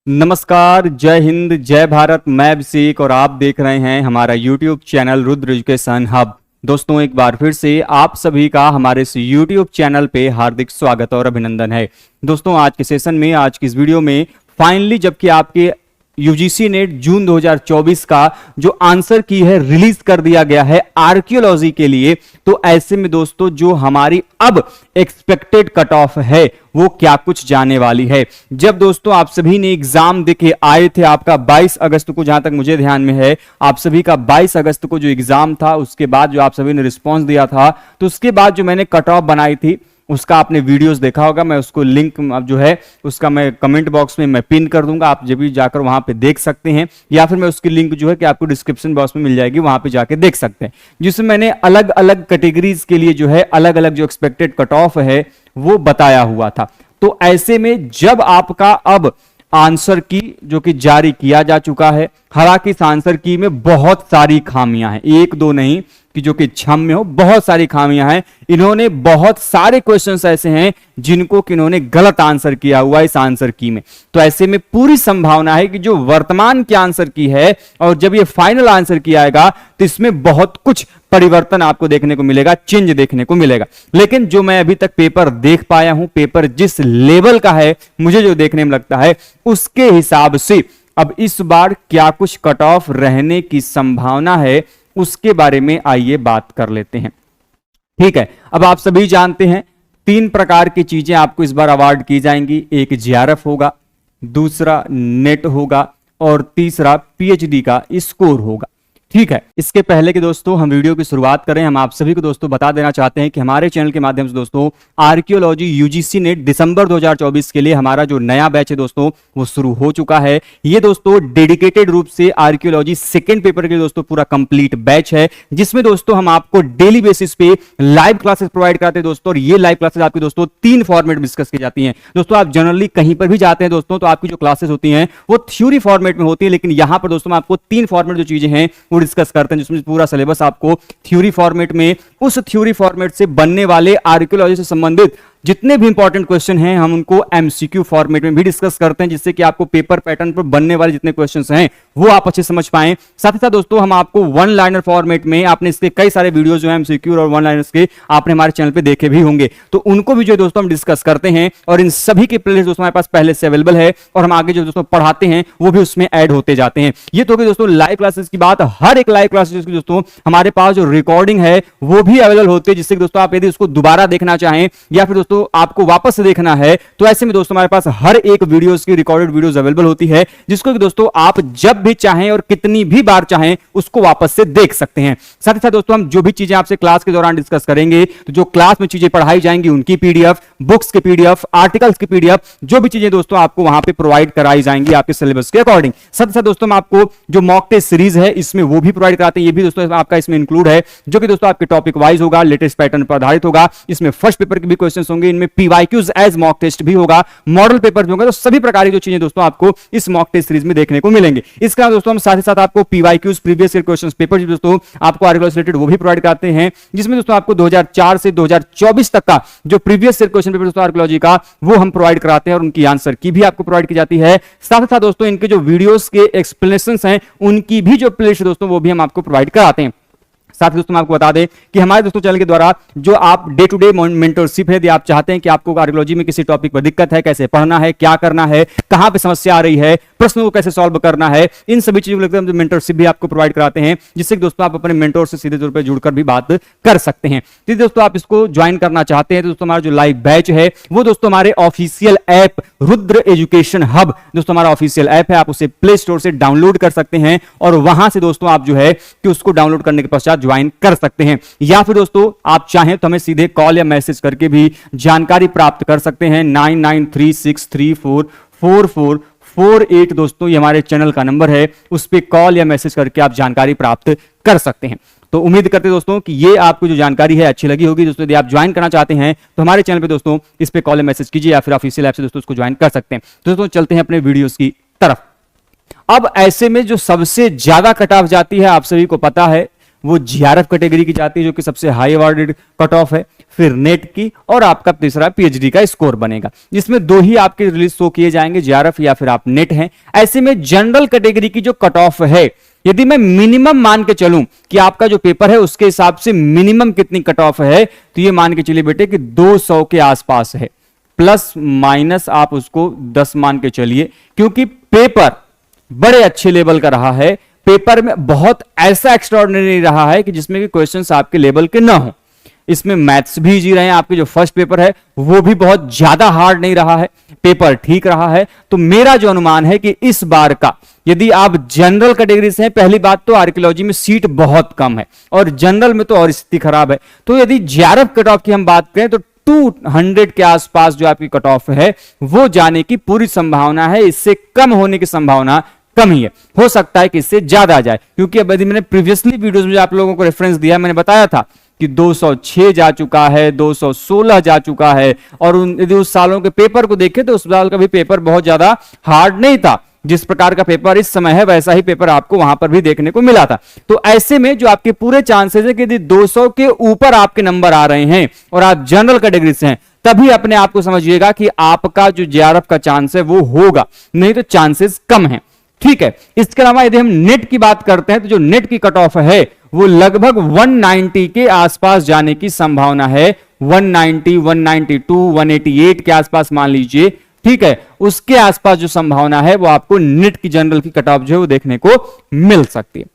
नमस्कार, जय हिंद, जय भारत। मैं अभिषेक और आप देख रहे हैं हमारा YouTube channel Rudra education hub. दोस्तों, एक बार फिर से आप सभी का हमारे इस यूट्यूब चैनल पे हार्दिक स्वागत और अभिनंदन है। दोस्तों, आज के सेशन में, आज की इस वीडियो में फाइनली जबकि आपके यूजीसी नेट जून 2024 का जो आंसर की है रिलीज कर दिया गया है आर्कियोलॉजी के लिए, तो ऐसे में दोस्तों जो हमारी अब एक्सपेक्टेड कट ऑफ है वो क्या कुछ जाने वाली है। जब दोस्तों आप सभी ने एग्जाम देके आए थे, आपका 22 अगस्त को, जहां तक मुझे ध्यान में है, आप सभी का 22 अगस्त को जो एग्जाम था, उसके बाद जो आप सभी ने रिस्पॉन्स दिया था, तो उसके बाद जो मैंने कट ऑफ बनाई थी उसका आपने वीडियोस देखा होगा। मैं उसको लिंक अब जो है उसका मैं कमेंट बॉक्स में मैं पिन कर दूंगा, आप जब भी जाकर वहां पे देख सकते हैं, या फिर मैं उसकी लिंक जो है कि आपको डिस्क्रिप्शन बॉक्स में मिल जाएगी, वहां पे जाके देख सकते हैं, जिसमें मैंने अलग अलग कैटेगरीज के लिए जो है अलग अलग जो एक्सपेक्टेड कट ऑफ है वो बताया हुआ था। तो ऐसे में जब आपका अब आंसर की जो कि जारी किया जा चुका है, हालांकि इस आंसर की में बहुत सारी खामियां हैं, एक दो नहीं कि जो कि क्षम्य हो, बहुत सारी खामियां हैं। इन्होंने बहुत सारे क्वेश्चंस ऐसे हैं जिनको कि इन्होंने गलत आंसर किया हुआ इस आंसर की में। तो ऐसे में पूरी संभावना है कि जो वर्तमान की आंसर की है और जब ये फाइनल आंसर की आएगा तो इसमें बहुत कुछ परिवर्तन आपको देखने को मिलेगा, चेंज देखने को मिलेगा। लेकिन जो मैं अभी तक पेपर देख पाया हूं, पेपर जिस लेवल का है, मुझे जो देखने में लगता है उसके हिसाब से अब इस बार क्या कुछ कट ऑफ रहने की संभावना है उसके बारे में आइए बात कर लेते हैं। ठीक है, अब आप सभी जानते हैं 3 प्रकार की चीजें आपको इस बार अवार्ड की जाएंगी। एक जीआरएफ होगा, दूसरा नेट होगा और तीसरा पीएचडी का स्कोर होगा। ठीक है, इसके पहले कि दोस्तों हम वीडियो की शुरुआत करें, हम आप सभी को दोस्तों बता देना चाहते हैं कि हमारे चैनल के माध्यम से दोस्तों आर्कियोलॉजी यूजीसी नेट दिसंबर 2024 के लिए हमारा जो नया बैच है दोस्तों वो शुरू हो चुका है। ये दोस्तों डेडिकेटेड रूप से आर्कियोलॉजी सेकंड पेपर के दोस्तों पूरा कंप्लीट बैच है, जिसमें दोस्तों हम आपको डेली बेसिस पे लाइव क्लासेस प्रोवाइड करते हैं दोस्तों। और ये लाइव क्लासेस आपकी दोस्तों 3 फॉर्मेट में डिस्कस की जाती हैं। दोस्तों आप जनरली कहीं पर भी जाते हैं दोस्तों तो आपकी जो क्लासेस होती हैं वो थ्योरी फॉर्मेट में होती है, लेकिन यहां पर दोस्तों आपको 3 फॉर्मेट जो चीजें हैं वो डिस्कस करते हैं, जिसमें पूरा सिलेबस आपको थ्योरी फॉर्मेट में, उस थ्योरी फॉर्मेट से बनने वाले आर्कियोलॉजी से संबंधित जितने भी इंपॉर्टेंट क्वेश्चन हैं हम उनको एमसीक्यू फॉर्मेट में भी डिस्कस करते हैं, जिससे कि आपको पेपर पैटर्न पर बनने वाले जितने क्वेश्चंस हैं वो आप अच्छे समझ पाएं। साथ ही साथ दोस्तों हम आपको वन लाइनर फॉर्मेट में, आपने इसके कई सारे वीडियोस जो हैं एमसीक्यू और वन लाइनर्स के आपने हमारे चैनल पे देखे भी होंगे, तो उनको भी जो दोस्तों हम डिस्कस करते हैं। और इन सभी के प्लेलिस्ट दोस्तों हमारे पास पहले से अवेलेबल है और हम आगे जो दोस्तों पढ़ाते हैं वो भी उसमें ऐड होते जाते हैं। ये तो कि दोस्तों लाइव क्लासेस की बात, हर एक लाइव क्लासेस की दोस्तों हमारे पास जो रिकॉर्डिंग है वो भी अवेलेबल होती है, जिससे दोस्तों आप यदि उसको दोबारा देखना चाहें या फिर दोस्तों आपको वापस से देखना है तो ऐसे में दोस्तों हमारे पास हर एक वीडियोस की रिकॉर्डेड वीडियोस अवेलेबल होती है, जिसको कि दोस्तों आप जब भी चाहें और कितनी भी बार चाहें उसको वापस से देख सकते हैं। साथ ही साथ दोस्तों हम जो भी चीजें आपसे क्लास के दौरान डिस्कस करेंगे, तो जो क्लास में चीजें पढ़ाई जाएंगी उनकी पीडीएफ, बुक्स की पीडीएफ, आर्टिकल्स की पीडीएफ, जो भी चीजें दोस्तों आपको वहां पे प्रोवाइड कराई जाएंगी आपके सिलेबस के अकॉर्डिंग। साथ ही साथ दोस्तों हम आपको जो मॉक टेस्ट सीरीज है इसमें वो भी प्रोवाइड कराते हैं, ये भी दोस्तों आपका इसमें इंक्लूड है, जो कि दोस्तों आपके टॉपिक वाइज होगा, लेटेस्ट पैटर्न पर आधारित होगा। इसमें फर्स्ट पेपर के भी क्वेश्चंस होंगे, इनमें पीवाईक्यूज एज मॉक टेस्ट भी होगा, मॉडल पेपर भी होगा। तो सभी प्रकार की जो चीजें दोस्तों आपको इस मॉक टेस्ट सीरीज में देखने को मिलेंगे। इसका दोस्तों हम साथ ही साथ आपको PYQs, previous year questions paper भी दोस्तों आपको आर्कियोलॉजी रिलेटेड वो भी प्रोवाइड कराते हैं, जिसमें दोस्तों आपको 2004 से 2024 तक का जो प्रीवियस ईयर क्वेश्चन पेपर दोस्तों आर्कियोलॉजी का वो हम प्रोवाइड कराते हैं और उनकी आंसर की भी आपको प्रोवाइड की जाती है। साथ ही साथ दोस्तों इनके जो वीडियोस के एक्सप्लेनेशंस हैं उनकी भी जो प्लेलिस्ट दोस्तों वो भी हम आपको प्रोवाइड कराते हैं। साथ ही दोस्तों मैं आपको बता दें कि हमारे दोस्तों चैनल के द्वारा जो आप डे टू डे मेंटरशिप है, यदि आप चाहते हैं कि आपको आर्कियोलॉजी में किसी टॉपिक पर दिक्कत है, कैसे पढ़ना है, क्या करना है, कहां पे समस्या आ रही है, प्रश्नों को कैसे सॉल्व करना है, इन सभी चीजों को मेंटरशिप भी आपको प्रोवाइड कराते हैं, जिससे दोस्तों आप अपने मेंटोर से सीधे तौर पर जुड़कर भी बात कर सकते हैं। यदि दोस्तों आप इसको ज्वाइन करना चाहते हैं तो दोस्तों हमारा जो लाइव बैच है वो दोस्तों हमारे official app Rudra education hub, दोस्तों हमारा ऑफिशियल ऐप है, आप उसे प्ले स्टोर से डाउनलोड कर सकते हैं और वहां से दोस्तों आप जो है कि उसको डाउनलोड करने के पश्चात ज्वाइन कर सकते हैं। या फिर दोस्तों आप चाहें तो हमें सीधे कॉल या मैसेज करके भी जानकारी प्राप्त कर सकते हैं। 9936344448 दोस्तों ये हमारे चैनल का नंबर है, उस पर कॉल या मैसेज करके आप जानकारी प्राप्त कर सकते हैं। तो उम्मीद करते दोस्तों कि ये आपको जो जानकारी है अच्छी लगी होगी। दोस्तों यदि आप ज्वाइन करना चाहते हैं तो हमारे चैनल पे दोस्तों इस पे कॉल या मैसेज कीजिए या फिर ऑफिशियल ऐप से दोस्तों उसको ज्वाइन कर सकते हैं। तो दोस्तों चलते हैं अपने वीडियोस की तरफ। अब ऐसे में जो सबसे ज्यादा कट ऑफ जाती है आप सभी को पता है वो जीआरएफ कैटेगरी की जाती है, जो कि सबसे हाई अवॉर्डेड कट ऑफ है, फिर नेट की, और आपका तीसरा पीएचडी का स्कोर बनेगा, जिसमें दो ही आपके रिलीज शो किए जाएंगे, जीआरएफ या फिर आप नेट हैं। ऐसे में जनरल कैटेगरी की जो कट ऑफ है, यदि मैं मिनिमम मान के चलूं कि आपका जो पेपर है उसके हिसाब से मिनिमम कितनी कट ऑफ है, तो ये मान के चलिए बेटे कि 200 के आसपास है, प्लस माइनस आप उसको 10 मान के चलिए, क्योंकि पेपर बड़े अच्छे लेवल का रहा है। पेपर में बहुत ऐसा एक्स्ट्राऑर्डिनरी रहा है कि जिसमें कि क्वेश्चंस आपके लेवल के ना हो। इसमें मैथ्स भी इजी रहे हैं, आपके जो फर्स्ट पेपर है वो भी बहुत ज्यादा हार्ड नहीं रहा है, पेपर ठीक रहा है। तो मेरा जो अनुमान है कि इस बार का, यदि आप जनरल कैटेगरी से हैं, पहली बात तो आर्कियोलॉजी में सीट बहुत कम है और जनरल में तो और स्थिति खराब है। तो यदि जीआरएफ कट ऑफ की हम बात करें तो 200 के आसपास जो आपकी कट ऑफ है वो जाने की पूरी संभावना है, इससे कम होने की संभावना कम ही है। हो सकता है कि इससे ज्यादा आ जाए, क्योंकि अब यदि मैंने प्रीवियसली वीडियोस में आप लोगों को रेफरेंस दिया, मैंने बताया था कि 206 जा चुका है, 216 जा चुका है, और यदि उस सालों के पेपर को देखें तो उस साल का भी पेपर बहुत ज्यादा हार्ड नहीं था। जिस प्रकार का पेपर इस समय है वैसा ही पेपर आपको वहां पर भी देखने को मिला था। तो ऐसे में जो आपके पूरे चांसेस है कि यदि 200 के ऊपर आपके नंबर आ रहे हैं और आप जनरल कैटेगरी से हैं, तभी अपने आप को समझिएगा कि आपका जो जीआरएफ का चांस है वो होगा, नहीं तो चांसेस कम है। ठीक है। इसके अलावा यदि हम नेट की बात करते हैं तो जो नेट की कट ऑफ है वो लगभग 190 के आसपास जाने की संभावना है। 190, 192, 188 के आसपास मान लीजिए। ठीक है, उसके आसपास जो संभावना है वो आपको नेट की जनरल की कट ऑफ जो है वो देखने को मिल सकती है।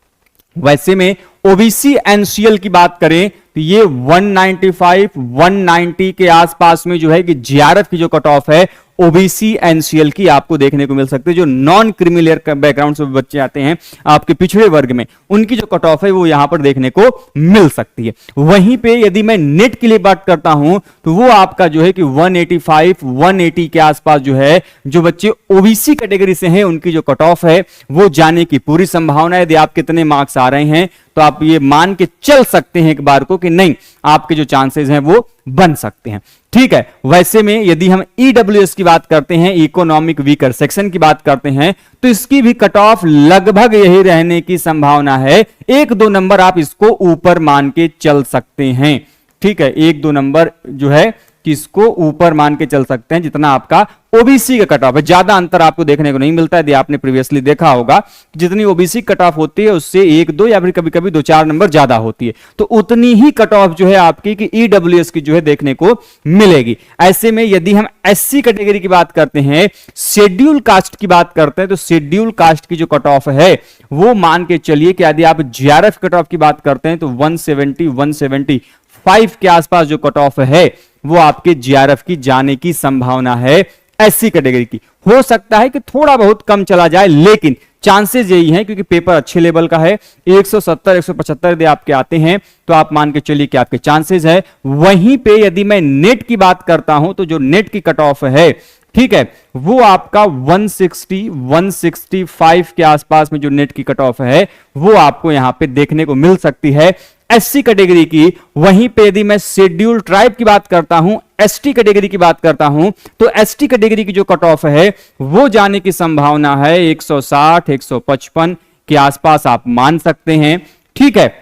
वैसे में ओबीसी एनसीएल की बात करें तो ये 195, 190 के आसपास में जो है कि जीआरएफ की जो कट ऑफ है ओबीसी एनसीएल की आपको देखने को मिल सकती है। जो नॉन क्रीमिलियर बैकग्राउंड से बच्चे आते हैं आपके पिछड़े वर्ग में, उनकी जो कट ऑफ है वो यहां पर देखने को मिल सकती है। वहीं पे यदि मैं नेट के लिए बात करता हूं तो वो आपका जो है कि 185, 180 के आसपास जो है, जो बच्चे ओबीसी कैटेगरी से हैं उनकी जो कट ऑफ है वो जाने की पूरी संभावना है। यदि आप कितने मार्क्स आ रहे हैं तो आप ये मान के चल सकते हैं एक बार को कि नहीं, आपके जो चांसेस हैं वो बन सकते हैं। ठीक है। वैसे में यदि हम ईडब्ल्यूएस की बात करते हैं, इकोनॉमिक वीकर सेक्शन की बात करते हैं, तो इसकी भी कट ऑफ लगभग यही रहने की संभावना है। 1-2 नंबर आप इसको ऊपर मान के चल सकते हैं। ठीक है, 1-2 नंबर जो है किसको ऊपर मान के चल सकते हैं जितना आपका ओबीसी का कट ऑफ है। ज्यादा अंतर आपको देखने को नहीं मिलता है। यदि आपने प्रीवियसली देखा होगा जितनी ओबीसी कट ऑफ होती है उससे 1-2 या फिर कभी कभी 2-4 नंबर ज्यादा होती है, तो उतनी ही कट ऑफ जो है आपकी कि ईडब्ल्यूएस की जो है देखने को मिलेगी। ऐसे में यदि हम एससी कैटेगरी की बात करते हैं, शेड्यूल कास्ट की बात करते हैं, तो शेड्यूल कास्ट की जो कट ऑफ है वो मान के चलिए कि यदि आप जीआरएफ कट ऑफ की बात करते हैं तो 170, 175 के आसपास जो कट ऑफ है वो आपके जीआरएफ की जाने की संभावना है। एससी कैटेगरी की हो सकता है कि थोड़ा बहुत कम चला जाए, लेकिन चांसेस यही हैं क्योंकि पेपर अच्छे लेवल का है। 170, 175 यदि आपके आते हैं तो आप मान के चलिए कि आपके चांसेस है। वहीं पे यदि मैं नेट की बात करता हूं तो जो नेट की कट ऑफ है, ठीक है, वो आपका 160, 165 के आसपास में जो नेट की कट ऑफ है वो आपको यहां पे देखने को मिल सकती है एससी कैटेगरी की। वहीं पे यदि मैं शेड्यूल ट्राइब की बात करता हूं, एसटी कैटेगरी की बात करता हूं, तो एसटी कैटेगरी की जो कट ऑफ है वो जाने की संभावना है 160, 155 के आसपास आप मान सकते हैं। ठीक है,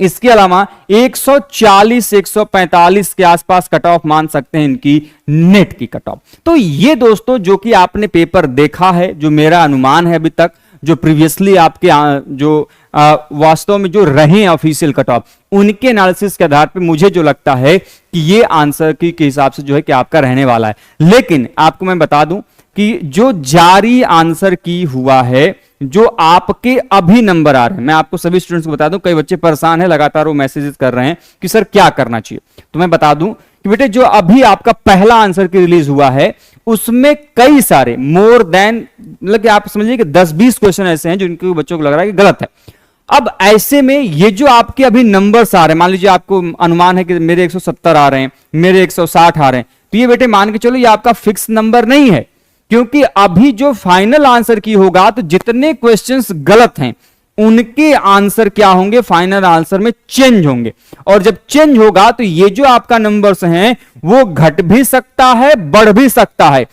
इसके अलावा 140, 145 के आसपास कट ऑफ मान सकते हैं इनकी नेट की कट ऑफ। तो ये दोस्तों जो कि आपने पेपर देखा है, जो मेरा अनुमान है अभी तक, जो प्रीवियसली आपके जो वास्तव में जो रहे ऑफिशियल कट ऑफ, उनके एनालिसिस के आधार पे मुझे जो लगता है कि ये आंसर के हिसाब से जो है कि आपका रहने वाला है। लेकिन आपको मैं बता दूं कि जो जारी आंसर की हुआ है, जो आपके अभी नंबर आ रहे हैं, मैं आपको सभी स्टूडेंट्स को बता दूं, कई बच्चे परेशान हैं, लगातार वो मैसेजेस कर रहे हैं कि सर क्या करना चाहिए। तो मैं बता दूं कि बेटे जो अभी आपका पहला आंसर की रिलीज हुआ है उसमें कई सारे मोर देन, मतलब कि आप समझिए कि 10-20 क्वेश्चन ऐसे हैं जिनके बच्चों को लग रहा है कि गलत है। अब ऐसे में ये जो आपके अभी नंबर्स आ रहे हैं, मान लीजिए आपको अनुमान है कि मेरे 170 आ रहे हैं, मेरे 160 आ रहे हैं, तो ये बेटे मान के चलो ये आपका फिक्स नंबर नहीं है, क्योंकि अभी जो फाइनल आंसर की होगा तो जितने क्वेश्चंस गलत हैं उनके आंसर क्या होंगे, फाइनल आंसर में चेंज होंगे। और जब चेंज होगा तो ये जो आपका नंबर्स हैं वो घट भी सकता है, बढ़ भी सकता है।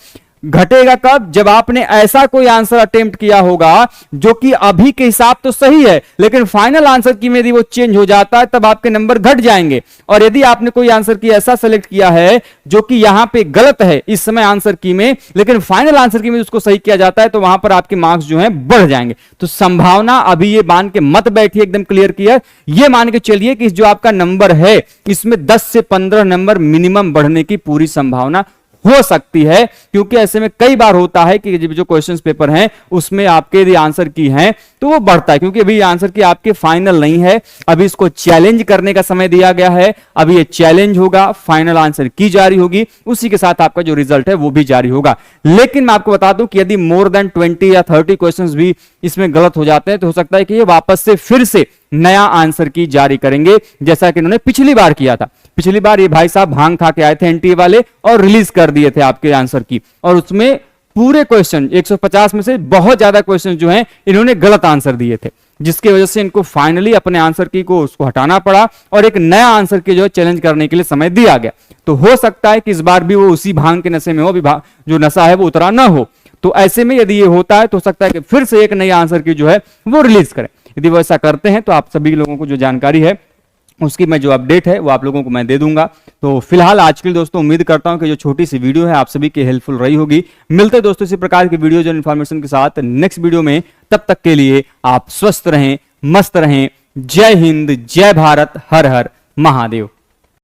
घटेगा कब? जब आपने ऐसा कोई आंसर अटेम्प्ट किया होगा जो कि अभी के हिसाब तो सही है, लेकिन फाइनल आंसर की में यदि वो चेंज हो जाता है तब आपके नंबर घट जाएंगे। और यदि आपने कोई आंसर की ऐसा सेलेक्ट किया है जो कि यहां पे गलत है इस समय आंसर की में, लेकिन फाइनल आंसर की में उसको सही किया जाता है, तो वहां पर आपके मार्क्स जो है बढ़ जाएंगे। तो संभावना अभी ये मान के मत बैठिए, एकदम क्लियर किया, ये मान के चलिए कि जो आपका नंबर है इसमें 10 से 15 नंबर मिनिमम बढ़ने की पूरी संभावना हो सकती है। क्योंकि ऐसे में कई बार होता है कि जो क्वेश्चंस पेपर हैं उसमें आपके यदि आंसर की हैं तो वो बढ़ता है, क्योंकि अभी आंसर की आपके फाइनल नहीं है, अभी इसको चैलेंज करने का समय दिया गया है। अभी ये चैलेंज होगा, फाइनल आंसर की जारी होगी, उसी के साथ आपका जो रिजल्ट है वो भी जारी होगा। लेकिन मैं आपको बता दूं कि यदि मोर देन 20 या 30 क्वेश्चंस भी इसमें गलत हो जाते हैं तो हो सकता है कि ये वापस से फिर से नया आंसर की जारी करेंगे, जैसा कि इन्होंने पिछली बार किया था। पिछली बार ये भाई साहब भांग खा के आए थे एनटीए वाले और रिलीज कर दिए थे आपके आंसर की, और उसमें पूरे क्वेश्चन 150 में से बहुत ज्यादा क्वेश्चन जो हैं इन्होंने गलत आंसर दिए थे, जिसकी वजह से इनको फाइनली अपने आंसर की को उसको हटाना पड़ा और एक नया आंसर की जो है चैलेंज करने के लिए समय दिया गया। तो हो सकता है कि इस बार भी वो उसी भांग के नशे में हो, जो नशा है वो उतरा ना हो। तो ऐसे में यदि ये होता है तो हो सकता है कि फिर से एक नई आंसर की जो है वो रिलीज करें। यदि वो ऐसा करते हैं तो आप सभी लोगों को जो जानकारी है उसकी मैं जो अपडेट है वो आप लोगों को मैं दे दूंगा। तो फिलहाल आज के लिए दोस्तों उम्मीद करता हूं कि जो छोटी सी वीडियो है आप सभी की हेल्पफुल रही होगी। मिलते हैं दोस्तों इसी प्रकार की वीडियो जो इन्फॉर्मेशन के साथ नेक्स्ट वीडियो में। तब तक के लिए आप स्वस्थ रहें, मस्त रहें। जय हिंद, जय भारत, हर हर महादेव।